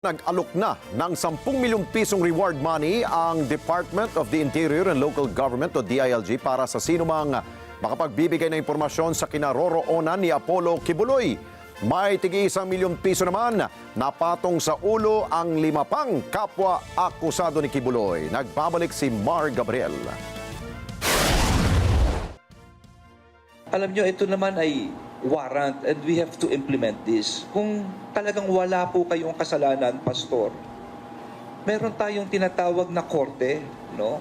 Nag-alok na ng 10 milyong pisong reward money ang Department of the Interior and Local Government o DILG para sa sinumang makapagbibigay ng impormasyon sa kinaroroonan ni Apollo Kibuloy. May tig-1 milyong piso naman na patong sa ulo ang 5 pang kapwa akusado ni Kibuloy. Nagbabalik si Mar Gabriel. Alam nyo, ito naman ay warrant and we have to implement this. Kung talagang wala po kayong kasalanan, Pastor, meron tayong tinatawag na korte, no?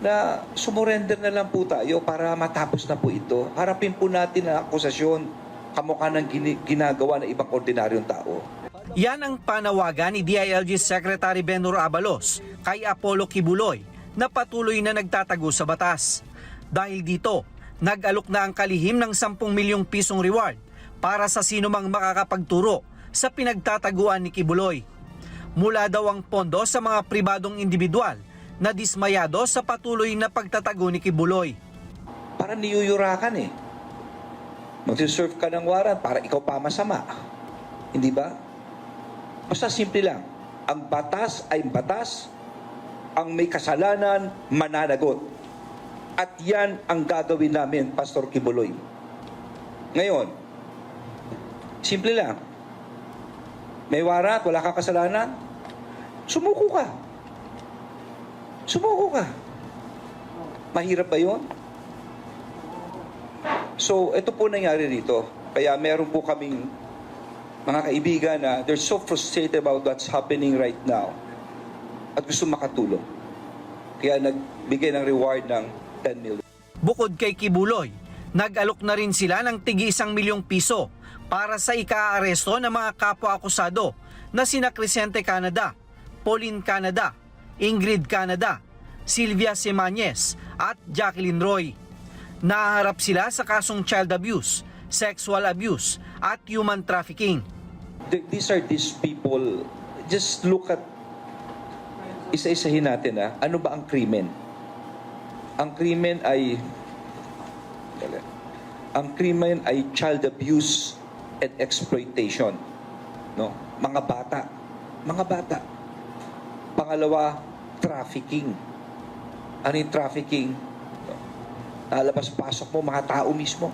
Na sumurrender na lang po tayo para matapos na po ito. Harapin po natin ang akusasyon kamukha ng ginagawa ng ibang ordinaryong tao. Yan ang panawagan ni DILG Secretary Benhur Abalos kay Apollo Kibuloy na patuloy na nagtatago sa batas. Dahil dito, nag-alok na ang kalihim ng 10 milyong pisong reward para sa sinumang makakapagturo sa pinagtataguan ni Kibuloy. Mula daw ang pondo sa mga pribadong individual na dismayado sa patuloy na pagtatago ni Kibuloy. Para niyuyurakan eh. Magsiserve ka ng warrant para ikaw pa masama. Hindi ba? Basta simple lang. Ang batas ay batas. Ang may kasalanan, mananagot. At yan ang gagawin namin, Pastor Kibuloy. Ngayon, simple lang. May warrant, wala kang kasalanan, sumuko ka. Sumuko ka. Mahirap ba yun? So, ito po nangyari dito. Kaya meron po kaming mga kaibigan na they're so frustrated about what's happening right now at gusto makatulong. Kaya nagbigay ng reward ng 10 million. Bukod kay Kibuloy, nag-alok na rin sila ng tig-1 milyong piso para sa ika-aresto ng mga kapwa-akusado na sina Crescente Canada, Pauline Canada, Ingrid Canada, Sylvia Semañez at Jacqueline Roy. Naharap sila sa kasong child abuse, sexual abuse at human trafficking. These people, just look at, isa-isahin natin ano ba ang krimen? Ang krimen ay child abuse and exploitation. No? Mga bata. Pangalawa, trafficking. Ano yung trafficking? No? Nalabas-pasok mo, mga tao mismo.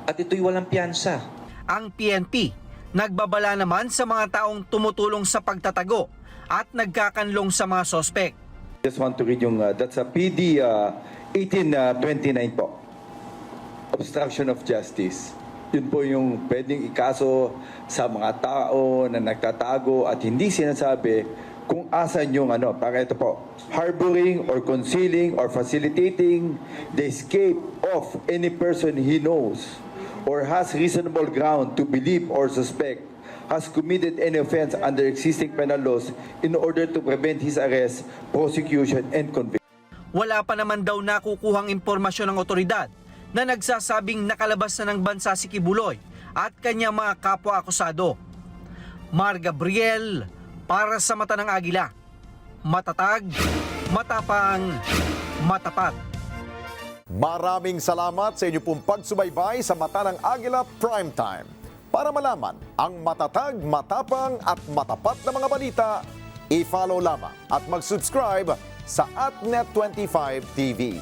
At ito'y walang piyansa. Ang PNP, nagbabala naman sa mga taong tumutulong sa pagtatago at nagkakanlong sa mga sospek. Just want to read yung, that's a PD 1829 po. Obstruction of justice. Yun po yung pwedeng ikaso sa mga tao na nagtatago at hindi sinasabi kung asan yung para ito po, harboring or concealing or facilitating the escape of any person he knows or has reasonable ground to believe or suspect has committed any offense under existing penal laws in order to prevent his arrest, prosecution, and conviction. Wala pa naman daw nakukuhang impormasyon ng otoridad na nagsasabing nakalabas na ng bansa si Kibuloy at kanyang mga kapwa-akusado. Mar Gabriel, para sa Mata ng Agila. Matatag, matapang, matapat. Maraming salamat sa inyo pong pagsubaybay sa Mata ng Agila Primetime. Para malaman ang matatag, matapang at matapat na mga balita, i-follow lamang at mag-subscribe sa @Net25 TV.